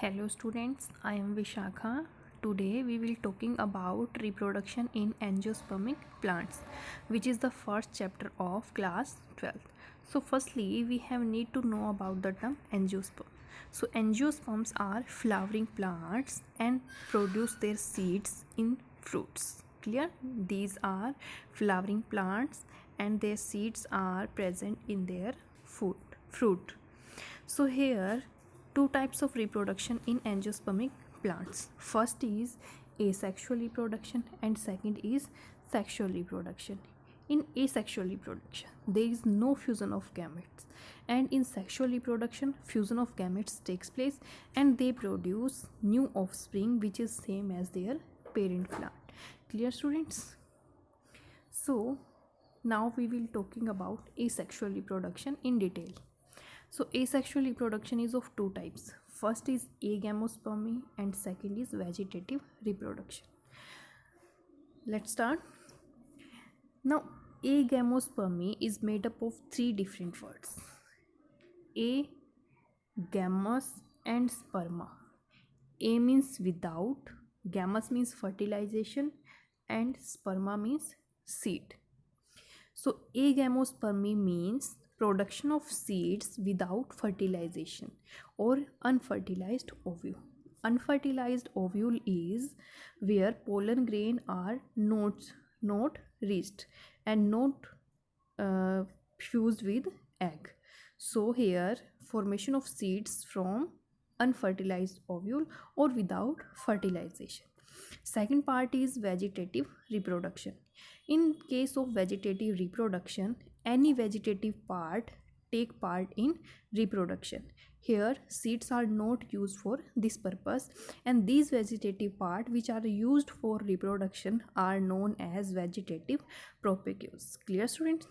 Hello students, I am Vishakha. Today we will talking about reproduction in angiospermic plants, which is the first chapter of class 12. So firstly we have need to know about the term angiosperm. So angiosperms are flowering plants and produce their seeds in fruits. Clear? These are flowering plants and their seeds are present in their fruit. So here two types of reproduction in angiospermic plants. First is asexual reproduction and second is sexual reproduction. In asexual reproduction, there is no fusion of gametes, and in sexual reproduction, fusion of gametes takes place and they produce new offspring which is same as their parent plant. Clear students? So now we will talking about asexual reproduction in detail. So asexual reproduction is of two types. First is agamospermy and second is vegetative reproduction. Let's start. Now agamospermy is made up of three different words: a, gamos and sperma. A means without, gamos means fertilization and sperma means seed. So agamospermy means production of seeds without fertilization or unfertilized ovule. Unfertilized ovule is where pollen grain are not reached and not fused with egg. So here formation of seeds from unfertilized ovule or without fertilization. Second part is vegetative reproduction. In case of vegetative reproduction, any vegetative part take part in reproduction. Here seeds are not used for this purpose, and these vegetative part which are used for reproduction are known as vegetative propagules. Clear students?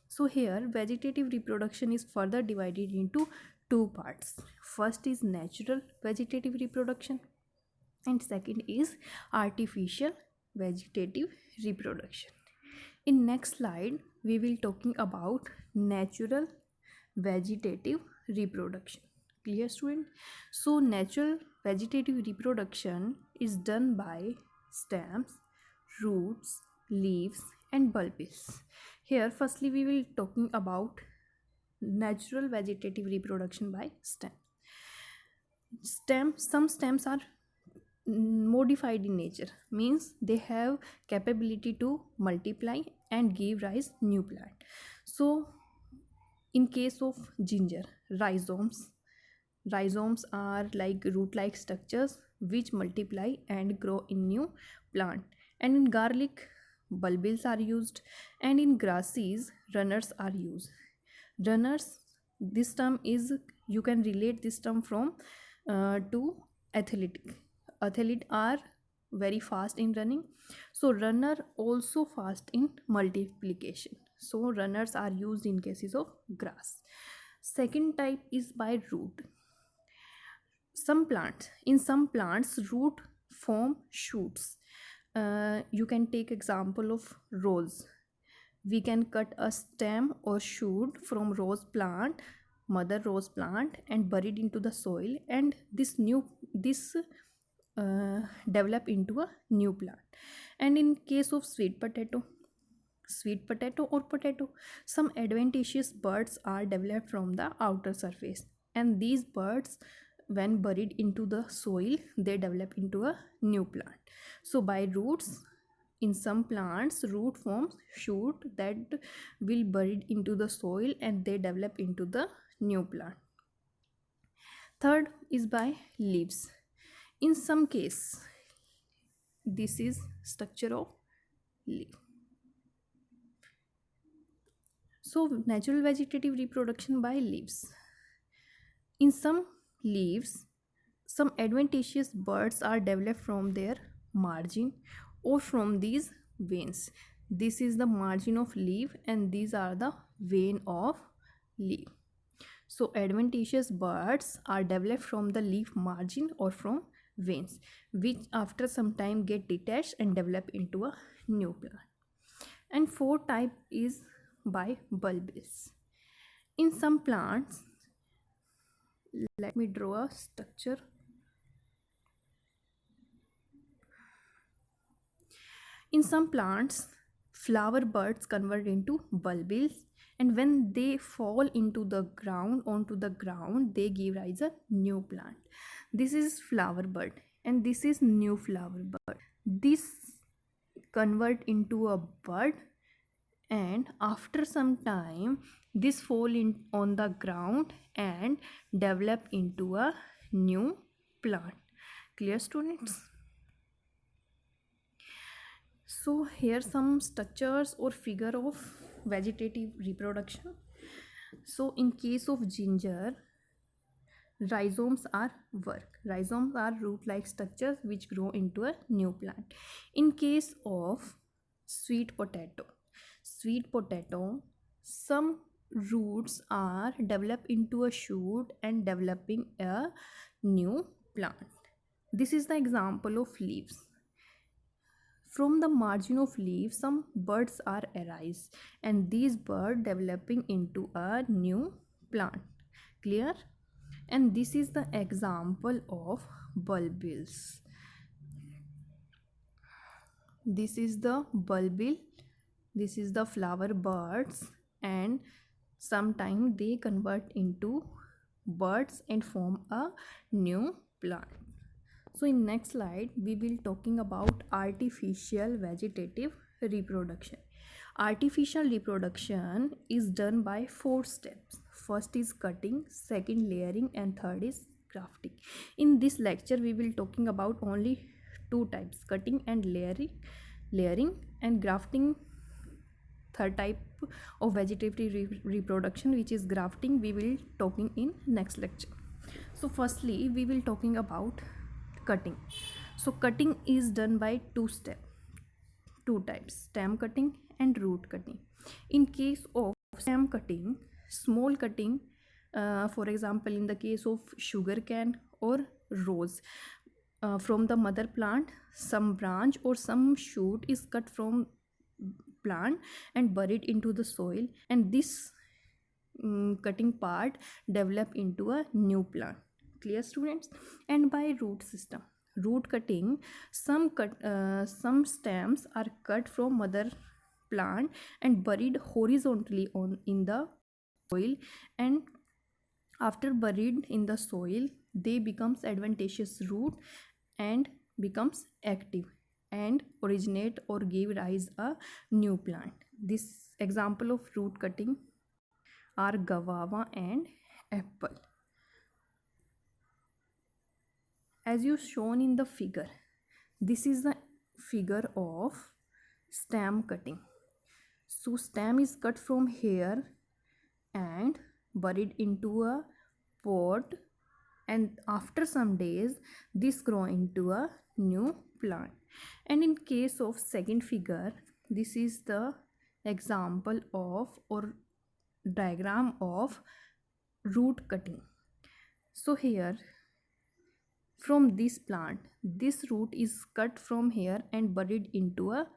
So here vegetative reproduction is further divided into two parts. First is natural vegetative reproduction and second is artificial vegetative reproduction. In next slide we will talking about natural vegetative reproduction. Clear student? So natural vegetative reproduction is done by stems, roots, leaves and bulbs. Here firstly we will talking about natural vegetative reproduction by some stems are modified in nature, means they have capability to multiply and give rise new plant. So in case of ginger, rhizomes are like root like structures which multiply and grow in new plant. And in garlic, bulbils are used, and in grasses runners are used. Runners, this term is, you can relate this term from to athletic. Athlete are very fast in running, so runner also fast in multiplication, so runners are used in cases of grass. Second type is by root. Some plants root form shoots. You can take example of rose. We can cut a stem or shoot from mother rose plant and bury it into the soil, and this develop into a new plant. And in case of sweet potato or potato, some adventitious buds are developed from the outer surface, and these buds when buried into the soil they develop into a new plant. So by roots, in some plants root forms shoot that will buried into the soil and they develop into the new plant. Third is by leaves. In some case, this is structure of leaf. So natural vegetative reproduction by leaves. In some leaves, some adventitious buds are developed from their margin or from these veins. This is the margin of leaf and these are the vein of leaf. So adventitious buds are developed from the leaf margin or from veins, which after some time get detached and develop into a new plant. And fourth type is by bulbs. In some plants, let me draw a structure In some plants, flower buds convert into bulbils, and when they fall into the ground onto the ground, they give rise a new plant. This is flower bud, and this is new flower bud. This convert into a bud, and after some time this fall in on the ground and develop into a new plant. Clear, students? So here some structures or figure of vegetative reproduction. So in case of ginger, rhizomes are work. Rhizomes are root-like structures which grow into a new plant. In case of sweet potato, some roots are developed into a shoot and developing a new plant. This is the example of leaves. From the margin of leaves, some buds are arise, and these buds developing into a new plant. Clear? And this is the example of bulbils. This is the bulbil, this is the flower buds, and sometime they convert into buds and form a new plant. So in next slide we will talking about artificial vegetative reproduction. Artificial reproduction is done by 4 steps. First is cutting, second layering, and third is grafting. In this lecture we will talking about only 2 types, cutting and layering, and grafting, third type of vegetative reproduction, which is grafting, we will talking in next lecture. So firstly we will talking about cutting. So cutting is done by 2 types, stem cutting and root cutting. In case of stem cutting, small cutting, for example in the case of sugar cane or rose, from the mother plant, some branch or some shoot is cut from plant and buried into the soil, and this cutting part develop into a new plant. Clear, students? And by root system, root cutting, some stems are cut from mother plant and buried horizontally in the soil, and after buried in the soil they becomes adventitious root and becomes active and originate or give rise a new plant. This example of root cutting are guava and apple. As you shown in the figure, this is the figure of stem cutting. So stem is cut from here and buried into a pot, and after some days this grow into a new plant. And in case of second figure, this is the example of or diagram of root cutting. So here from this plant, this root is cut from here and buried into a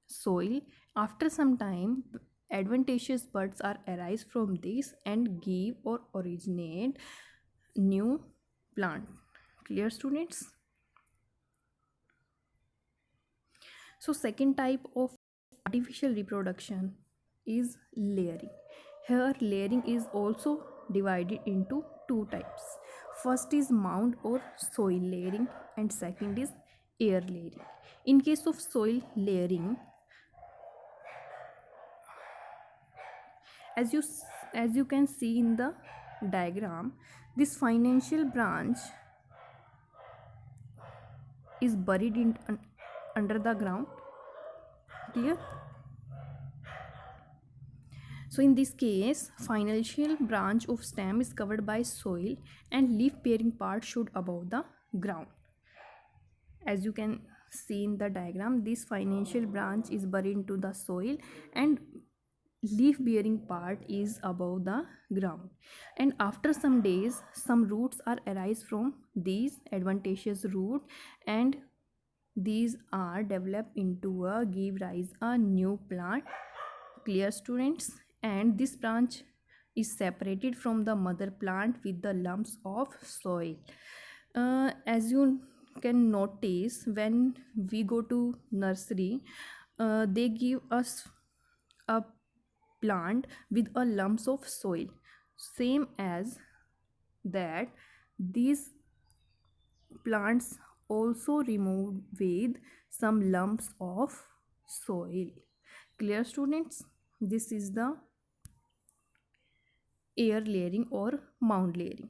soil. After some time adventitious buds are arise from this and give or originate new plant. Clear, students? So second type of artificial reproduction is layering. Here layering is also divided into 2 types. First is mound or soil layering, and second is air layering. In case of soil layering, as you can see in the diagram, this financial branch is buried in under the ground. Clear? So in this case, financial branch of stem is covered by soil and leaf bearing part should above the ground. As you can see in the diagram, this financial branch is buried into the soil and leaf bearing part is above the ground. And after some days some roots are arise from these adventitious root, and these are developed into a give rise a new plant. Clear, students? And this branch is separated from the mother plant with the lumps of soil. As you can notice when we go to nursery, they give us a plant with a lumps of soil, same as that these plants also removed with some lumps of soil. Clear, students? This is the air layering or mound layering.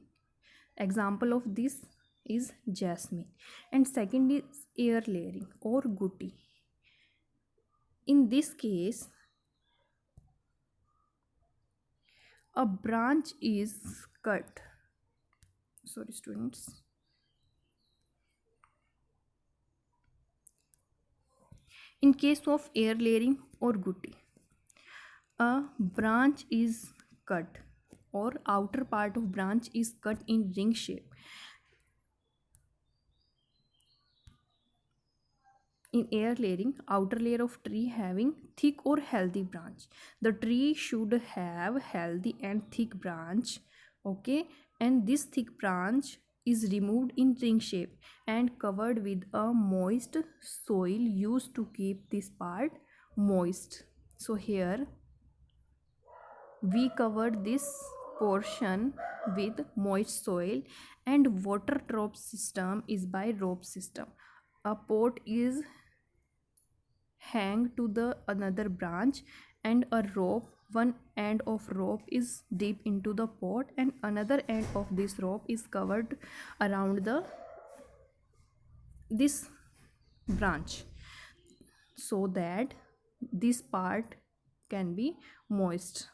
Example of this is jasmine, and second is air layering or gutti. In this case, a branch is cut. Sorry, students. In case of air layering or gutti, a branch is cut or outer part of branch is cut in ring shape. In air layering, outer layer of tree having thick or healthy branch. The tree should have healthy and thick branch, okay, and this thick branch is removed in ring shape and covered with a moist soil used to keep this part moist. So here we covered this portion with moist soil, and water drop system is by rope system. A pot is hang to the another branch, and a rope, one end of rope is deep into the pot and another end of this rope is covered around the this branch, so that this part can be moist.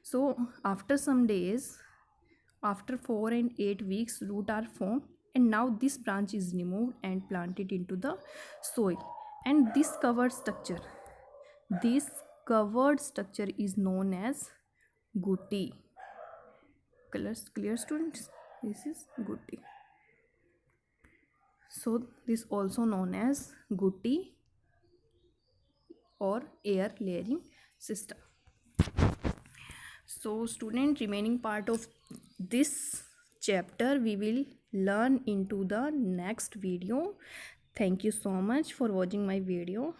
So after some days, after 4 and 8 weeks, root are formed, and now this branch is removed and planted into the soil. And this covered structure is known as gutti. Clear, students? This is gutti. So this also known as gutti or air layering system. So student, remaining part of this chapter we will learn into the next video. Thank you so much for watching my video.